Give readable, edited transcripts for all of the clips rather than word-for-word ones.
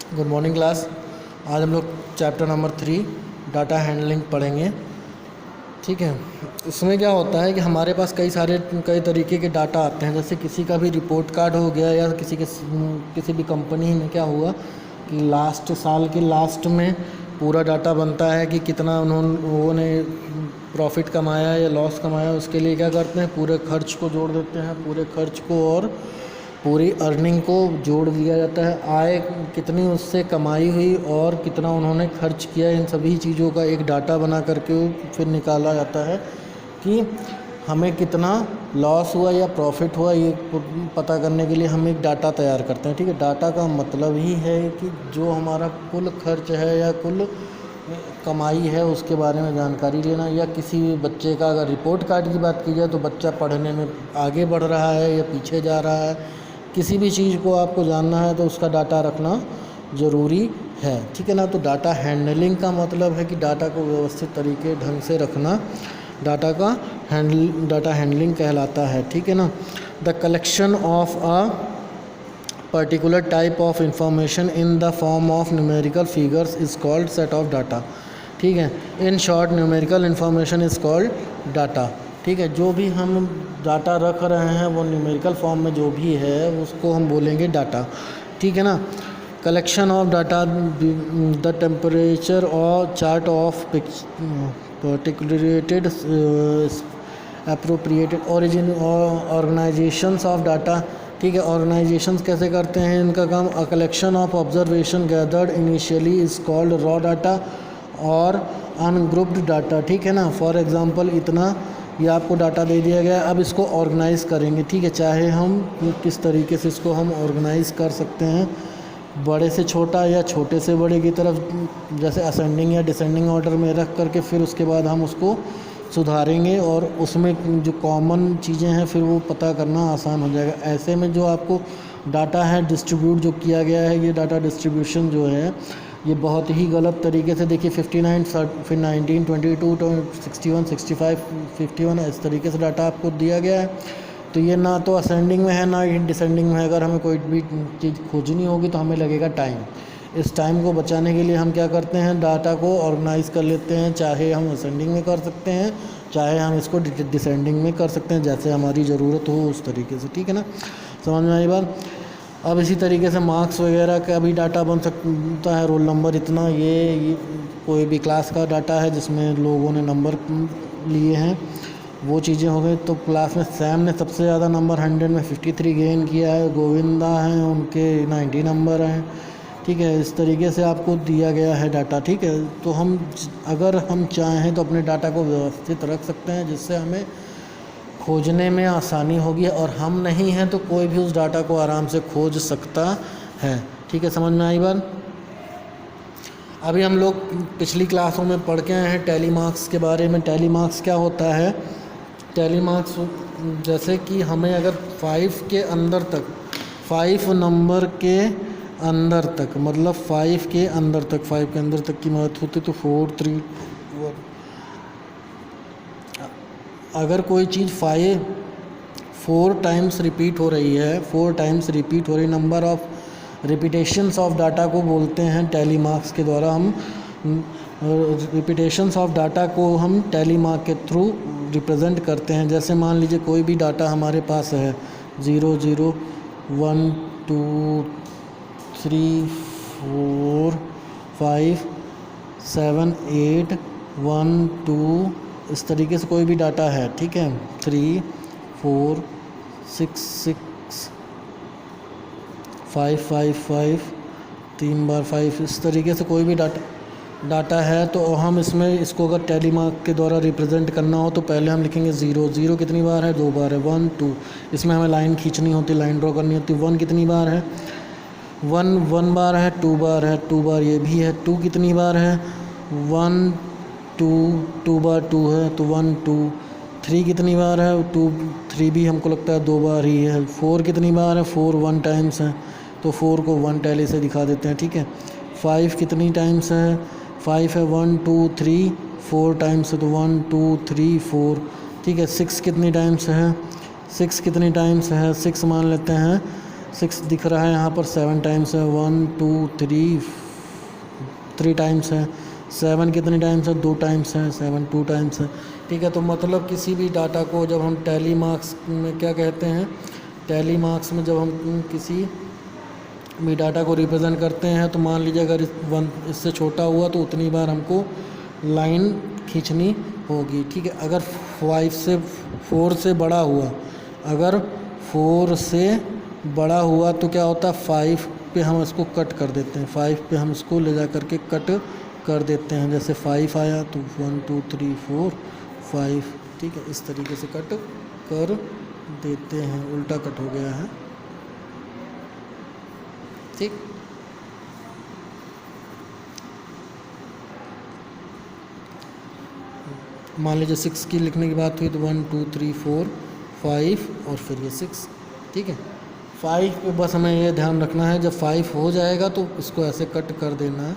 Good morning class. आज हम लोग चैप्टर नंबर 3 डाटा हैंडलिंग पढ़ेंगे। ठीक है, इसमें क्या होता है कि हमारे पास कई तरीके के डाटा आते हैं। जैसे किसी का भी रिपोर्ट कार्ड हो गया या किसी भी कंपनी में क्या हुआ कि लास्ट साल के लास्ट में पूरा डाटा बनता है कि कितना लोगों ने प्रॉफिट कमाया या लॉस कमाया। उसके लिए क्या करते हैं, पूरे खर्च को जोड़ देते हैं, पूरे खर्च को और पूरी अर्निंग को जोड़ दिया जाता है। आय कितनी उससे कमाई हुई और कितना उन्होंने खर्च किया, इन सभी चीज़ों का एक डाटा बना करके फिर निकाला जाता है कि हमें कितना लॉस हुआ या प्रॉफिट हुआ। ये पता करने के लिए हम एक डाटा तैयार करते हैं। ठीक है, डाटा का मतलब ही है कि जो हमारा कुल खर्च है या कुल कमाई है उसके बारे में जानकारी लेना। या किसी भी बच्चे का अगर रिपोर्ट कार्ड की बात की जाए तो बच्चा पढ़ने में आगे बढ़ रहा है या पीछे जा रहा है, किसी भी चीज़ को आपको जानना है तो उसका डाटा रखना ज़रूरी है। ठीक है ना। तो डाटा हैंडलिंग का मतलब है कि डाटा को व्यवस्थित तरीके ढंग से रखना डाटा हैंडलिंग कहलाता है। ठीक है ना। The collection of a particular type of information in the form of numerical figures is called set of data. ठीक है, in short numerical information is called data. ठीक है, जो भी हम डाटा रख रहे हैं वो न्यूमेरिकल फॉर्म में जो भी है उसको हम बोलेंगे डाटा। ठीक है ना। Collection of data, the temperature और chart of particulated appropriated origin organisations of data. ठीक है, ऑर्गेनाइजेशंस कैसे करते हैं इनका काम। A collection of observation gathered initially is called raw data और अनग्रुप्ड डाटा। ठीक है ना। फॉर एग्जांपल इतना ये आपको डाटा दे दिया गया, अब इसको ऑर्गेनाइज़ करेंगे। ठीक है, चाहे हम किस तरीके से इसको हम ऑर्गेनाइज़ कर सकते हैं, बड़े से छोटा या छोटे से बड़े की तरफ, जैसे असेंडिंग या डिसेंडिंग ऑर्डर में रख करके फिर उसके बाद हम उसको सुधारेंगे और उसमें जो कॉमन चीज़ें हैं फिर वो पता करना आसान हो जाएगा। ऐसे में जो आपको डाटा है डिस्ट्रीब्यूट जो किया गया है, ये डाटा डिस्ट्रीब्यूशन जो है ये बहुत ही गलत तरीके से, देखिए 59 फिर 19 22 61 65 51 इस तरीके से डाटा आपको दिया गया है। तो ये ना तो असेंडिंग में है ना ही डिसेंडिंग में है। अगर हमें कोई भी चीज़ खोजनी होगी तो हमें लगेगा टाइम। इस टाइम को बचाने के लिए हम क्या करते हैं, डाटा को ऑर्गेनाइज़ कर लेते हैं। चाहे हम असेंडिंग में कर सकते हैं, चाहे हम इसको डिसेंडिंग में कर सकते हैं, जैसे हमारी ज़रूरत हो उस तरीके से। ठीक है ना, समझ में आई बात। अब इसी तरीके से मार्क्स वगैरह का भी डाटा बन सकता है। रोल नंबर इतना, ये कोई भी क्लास का डाटा है जिसमें लोगों ने नंबर लिए हैं, वो चीज़ें हो गई। तो क्लास में सैम ने सबसे ज़्यादा नंबर 100 में 53 गेन किया है, गोविंदा हैं उनके 90 नंबर हैं। ठीक है, इस तरीके से आपको दिया गया है डाटा। ठीक है, तो अगर हम चाहें तो अपने डाटा को व्यवस्थित रख सकते हैं जिससे हमें खोजने में आसानी होगी, और हम नहीं हैं तो कोई भी उस डाटा को आराम से खोज सकता है। ठीक है, समझ में आई बात। अभी हम लोग पिछली क्लासों में पढ़ के आए हैं टैली मार्क्स के बारे में। टैली मार्क्स क्या होता है, टैली मार्क्स जैसे कि हमें अगर 5 के अंदर तक, 5 नंबर के अंदर तक, मतलब 5 के अंदर तक, 5 के अंदर तक की बात होती तो 4 3 1, अगर कोई चीज़ 4 टाइम्स रिपीट हो रही है, 4 टाइम्स रिपीट हो रही, number of repetitions of data को बोलते हैं टैली मार्क्स के द्वारा। हम रिपीटेशंस ऑफ डाटा को हम टैली मार्क के थ्रू रिप्रेजेंट करते हैं। जैसे मान लीजिए कोई भी डाटा हमारे पास है 0 0 1 2 3 4 5 7 8 1 2, इस तरीके से कोई भी डाटा है। ठीक है, 3 4 6 6 5 5 5 3 बार 5, इस तरीके से कोई भी डाटा है। तो हम इसको अगर टैली मार्क के द्वारा रिप्रेजेंट करना हो तो पहले हम लिखेंगे 0 0 कितनी बार है, 2 बार है। 1 2, इसमें हमें लाइन खींचनी होती, लाइन ड्रॉ करनी होती। 1 कितनी बार है, 1 बार है। 2 बार है, 2 बार ये भी है। 2 कितनी बार है, 1 2 2 बार 2 है तो 1 2। 3 कितनी बार है, 2 3 भी हमको लगता है 2 बार ही है। 4 कितनी बार है, 4 1 टाइम्स है तो 4 को 1 टैली से दिखा देते हैं। ठीक है, 5 कितनी टाइम्स है, 5 है 1 2 3 4 टाइम्स है तो 1 2 3 4। ठीक है, 6 कितनी टाइम्स है, 6 कितनी टाइम्स है, 6 मान लेते हैं 6 दिख रहा है यहाँ पर, 7 टाइम्स है, 1 2 3 टाइम्स है। 7 कितने टाइम्स है? 2 टाइम्स है। 7 2 टाइम्स है, ठीक है। तो मतलब किसी भी डाटा को जब हम टैली मार्क्स में क्या कहते हैं, टैली मार्क्स में जब हम किसी भी डाटा को रिप्रेजेंट करते हैं तो मान लीजिए अगर 1 इससे छोटा हुआ तो उतनी बार हमको लाइन खींचनी होगी, ठीक है। अगर 4 से बड़ा हुआ, अगर 4 से बड़ा हुआ तो क्या होता है, 5 पे हम इसको कट कर देते हैं, 5 पे हम इसको ले जा कर के कट कर देते हैं। जैसे 5 आया तो 1 2 3 4 5, ठीक है, इस तरीके से कट कर देते हैं, उल्टा कट हो गया है, ठीक। मान लीजिए 6 की लिखने की बात हुई तो 1 2 3 4 5 और फिर ये 6, ठीक है। 5 पे बस हमें ये ध्यान रखना है, जब 5 हो जाएगा तो इसको ऐसे कट कर देना है,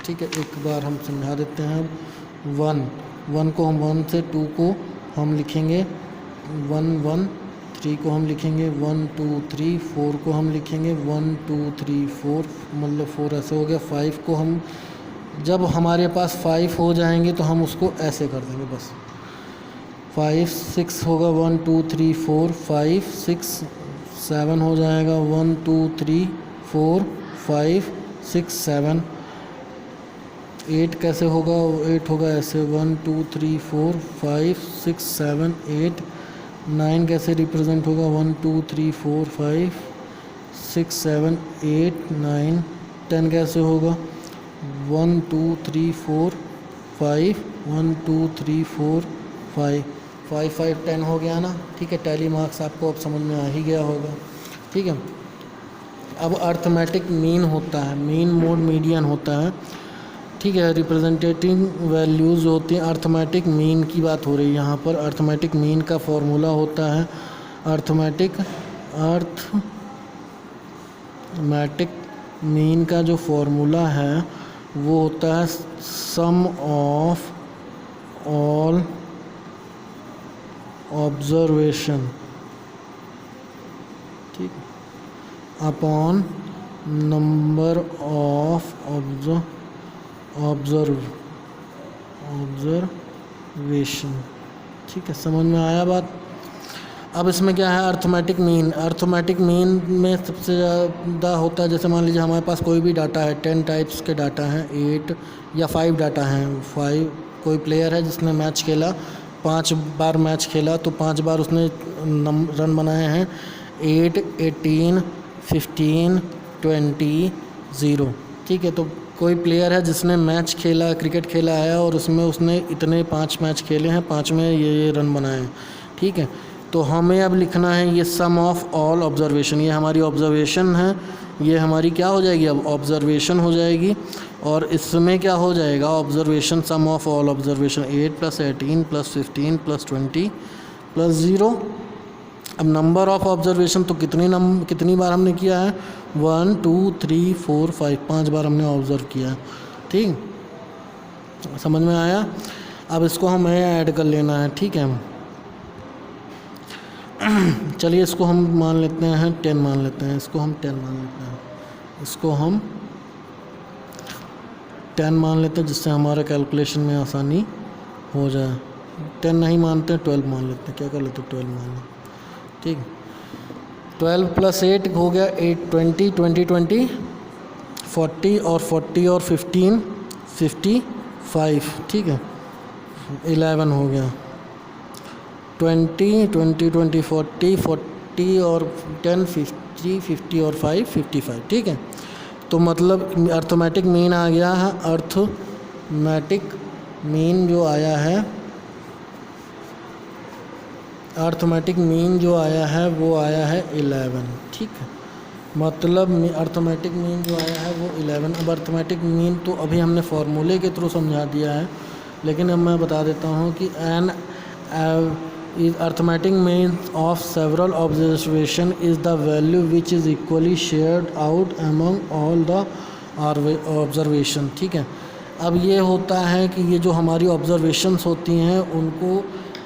ठीक है। एक बार हम समझा देते हैं। 1 को हम 1 से 2 को हम लिखेंगे 1 1, 3 को हम लिखेंगे 1 2 3, 4 को हम लिखेंगे 1 2 3 4, मतलब 4 ऐसे हो गया। 5 को हम, जब हमारे पास 5 हो जाएंगे तो हम उसको ऐसे कर देंगे बस। 5 6 होगा 1 2 3 4 5 6 7 हो जाएगा 1 2 3 4 5 6 7। 8 कैसे होगा? 8 होगा ऐसे 1 2 3 4 5 6 7 8। 9 कैसे रिप्रेजेंट होगा? 1 2 3 4 5 6 7 8 9। 10 कैसे होगा? 1 2 3 4 5 1 2 3 4 5 5 5 10 हो गया ना, ठीक है। टैली मार्क्स आपको अब समझ में आ ही गया होगा, ठीक है। अब अर्थमेटिक मीन होता है, मीन मोड मीडियन होता है, ठीक है। रिप्रेजेंटेटिव वैल्यूज़ होती हैं। अर्थमेटिक मीन की बात हो रही है यहाँ पर। अर्थमेटिक मीन का फॉर्मूला होता है, अर्थमेटिक मीन का जो फॉर्मूला है वो होता है सम ऑफ ऑल ऑब्जर्वेशन, ठीक, अपॉन नंबर ऑफ ऑब्जर्वेशन, ठीक है। समझ में आया बात? अब इसमें क्या है, अर्थमेटिक मीन। अर्थमेटिक मीन में सबसे ज़्यादा होता है, जैसे मान लीजिए हमारे पास कोई भी डाटा है, 10 टाइप्स के डाटा हैं, 8 या 5 डाटा हैं। 5 कोई प्लेयर है जिसने मैच खेला, 5 बार मैच खेला तो 5 बार उसने रन बनाए हैं, 8 18 15 20 0, ठीक है। तो कोई प्लेयर है जिसने मैच खेला, क्रिकेट खेला है और उसमें उसने इतने 5 मैच खेले हैं, 5 में ये रन बनाए हैं, ठीक है। तो हमें अब लिखना है ये सम ऑफ ऑल ऑब्जर्वेशन, ये हमारी ऑब्जर्वेशन है, ये हमारी क्या हो जाएगी, अब ऑब्जर्वेशन हो जाएगी। और इसमें क्या हो जाएगा, observation some of all observation 8 + 18 + 15 + 20 + 0। अब नंबर ऑफ ऑब्जर्वेशन तो कितनी बार हमने किया है, 1 2 3 4 5, 5 बार हमने ऑब्जर्व किया है, ठीक, समझ में आया। अब इसको हमें ऐड कर लेना है, ठीक है। चलिए इसको हम मान लेते हैं 10 मान लेते हैं, इसको हम 10 मान लेते हैं, इसको हम 10 मान लेते हैं, जिससे हमारा कैलकुलेशन में आसानी हो जाए। 10 नहीं मानते, 12 मान लेते हैं, क्या कर लेते हैं, 12 मान लेते, ठीक। 12 + 8 हो गया 8 20 20 20 40 और 40 और 15 55, ठीक है। 11 हो गया 20 20 20 40 40 और 10 50 50 और 5 55, ठीक है। तो मतलब अर्थमेटिक मीन आ गया है, अर्थमेटिक मीन जो आया है, अर्थमेटिक मीन जो आया है वो आया है 11, ठीक है। मतलब अर्थमेटिक मीन जो आया है वो 11। अब अर्थमेटिक मीन तो अभी हमने फॉर्मूले के थ्रू समझा दिया है, लेकिन अब मैं बता देता हूँ कि an arithmetic mean of several observation is the value which is equally shared out among all the observation, ठीक है। अब ये होता है कि ये जो हमारी ऑब्जर्वेशंस होती हैं उनको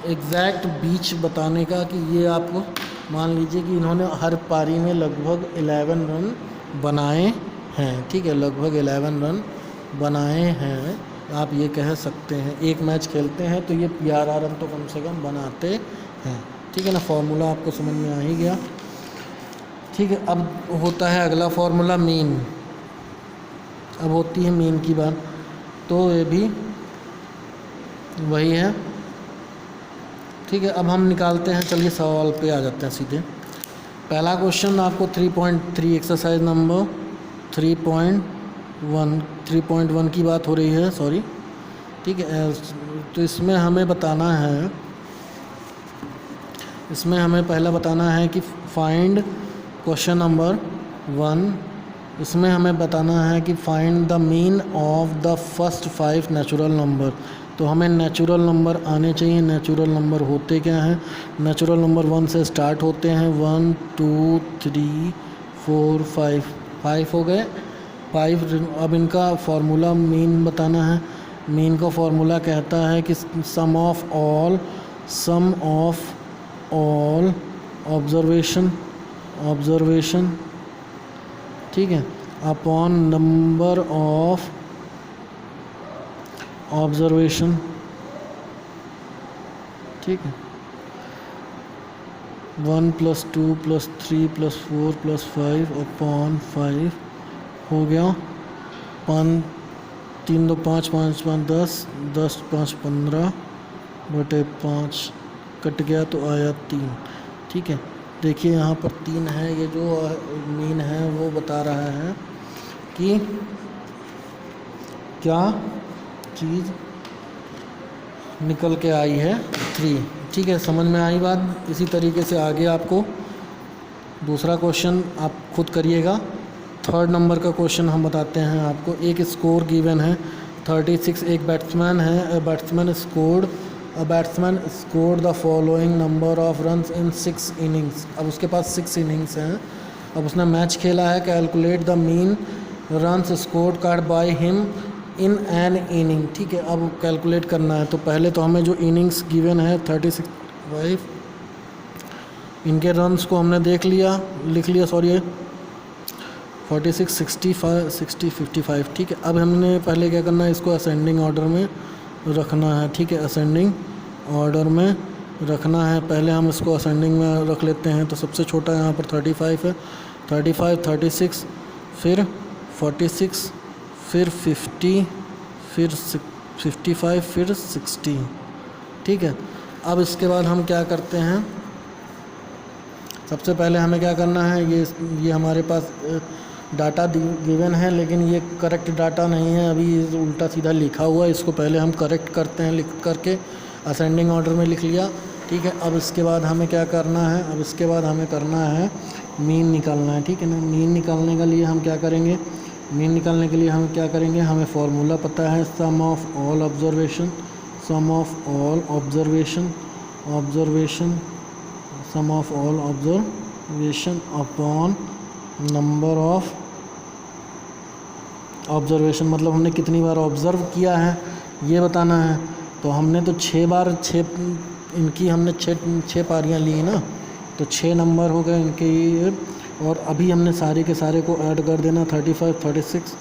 एग्जैक्ट बीच बताने का, कि ये आप मान लीजिए कि इन्होंने हर पारी में लगभग 11 रन बनाए हैं, ठीक है, लगभग 11 रन बनाए हैं, आप ये कह सकते हैं। एक मैच खेलते हैं तो ये 11 रन तो कम से कम बनाते हैं, ठीक है ना। फार्मूला आपको समझ में आ ही गया, ठीक है। अब होता है अगला फार्मूला मीन। अब होती है मीन की बात, तो ये भी वही है, ठीक है। अब हम निकालते हैं, चलिए सवाल पे आ जाते हैं सीधे। पहला क्वेश्चन आपको 3.3 एक्सरसाइज नंबर 3.1 की बात हो रही है, सॉरी, ठीक है। तो इसमें हमें पहला बताना है कि फाइंड क्वेश्चन नंबर 1, इसमें हमें बताना है कि find the mean of the first 5 natural number. तो हमें नेचुरल नंबर आने चाहिए। नेचुरल नंबर होते क्या हैं? नेचुरल नंबर 1 से स्टार्ट होते हैं, 1 2 3 4 5 हो गए 5। अब इनका फार्मूला मीन बताना है। मीन का फार्मूला कहता है कि सम ऑफ ऑल ऑब्जर्वेशन, ठीक है, अपॉन नंबर ऑफ ऑब्जर्वेशन, ठीक है, 1 + 2 + 3 + 4 + 5 अपॉन 5 हो गया। 3 2 5 5 5 10 10 5 15 बटे 5 कट गया तो आया 3, ठीक है। देखिए यहाँ पर 3 है, ये जो मीन है वो बता रहा है कि क्या चीज़ निकल के आई है 3, ठीक है। समझ में आई बात। इसी तरीके से आगे आपको दूसरा क्वेश्चन आप खुद करिएगा। 3rd नंबर का क्वेश्चन हम बताते हैं आपको। एक स्कोर गिवन है 36, एक बैट्समैन है, a batsman scored the following number of runs in 6 innings. अब उसके पास 6 इनिंग्स हैं, अब उसने मैच खेला है। Calculate the mean runs scored card bye him in an inning, ठीक है। अब कैलकुलेट करना है, तो पहले तो हमें जो इनिंग्स गिवन है 36 5, इनके रन्स को हमने लिख लिया 46 60 55, ठीक है। अब हमने पहले क्या करना है, इसको असेंडिंग ऑर्डर में रखना है, ठीक है, असेंडिंग ऑर्डर में रखना है। पहले हम इसको असेंडिंग में रख लेते हैं, तो सबसे छोटा यहाँ पर 35 है, 35 36 फिर 46 फिर 50 फिर 55 फिर 60, ठीक है। अब इसके बाद हम क्या करते हैं, सबसे पहले हमें क्या करना है, ये हमारे पास डाटा गिवन है, लेकिन ये करेक्ट डाटा नहीं है, अभी उल्टा सीधा लिखा हुआ है। इसको पहले हम करेक्ट करते हैं, लिख करके असेंडिंग ऑर्डर में लिख लिया, ठीक है। अब इसके बाद हमें क्या करना है, अब इसके बाद हमें करना है मीन निकालना है, ठीक है ना। मीन निकालने के लिए हम क्या करेंगे, मीन निकालने के लिए हम क्या करेंगे, हमें फार्मूला पता है, sum of all observation upon number of observation, मतलब हमने कितनी बार ऑब्ज़र्व किया है ये बताना है। तो हमने तो 6 बार इनकी हमने 6 पारियाँ ली ना, तो 6 नंबर हो गए इनके ये। और अभी हमने सारे के सारे को ऐड कर देना, 35 46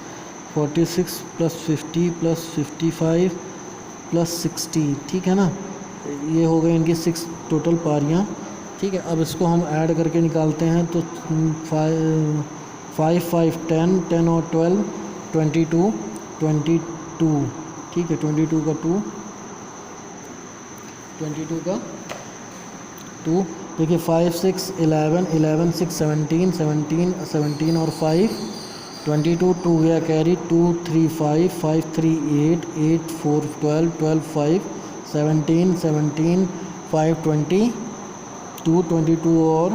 46 + 50 + 55 + 60, ठीक है ना। ये हो गए इनकी 6 टोटल पारियाँ, ठीक है। अब इसको हम ऐड करके निकालते हैं, तो 5 5 10 10 और 12 22 22, ठीक है। 22 का 2 देखिए 5 6 11 11 6 17 17 17 और 5 22 2 गया कैरी 2 3 5 5 3 8 8 4 12 12 5 17 17 5 20 22 और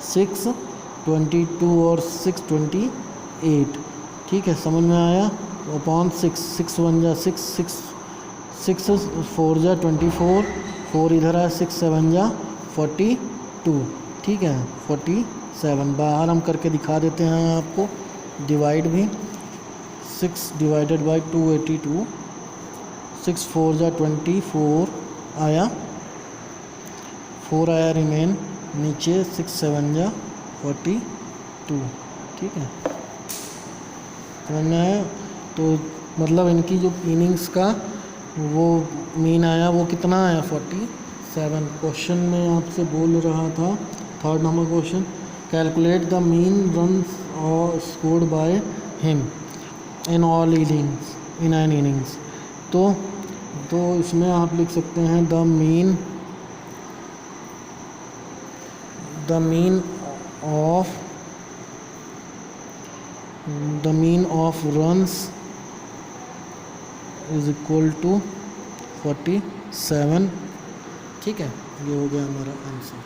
6 22 और 6 28, ठीक है। समझ में आया। अपॉन 6 1 जा 6 4 जा 24, 4 इधर आया 6 7 जा 42, ठीक है, 47। बाहर हम करके दिखा देते हैं आपको, डिवाइड भी 6 डिवाइडेड बाई 282, 6 4 जा 24 आया, 4 आया रिमेन, नीचे 6 7 जा 42, ठीक है। समझ में आया? तो मतलब इनकी जो इनिंग्स का वो मीन आया वो कितना आया 47। क्वेश्चन में आपसे बोल रहा था 3rd number question, calculate the mean runs और scored by him in all innings in n innings. तो इसमें आप लिख सकते हैं the mean of runs is equal to 47, ठीक है। ये हो गया हमारा आंसर।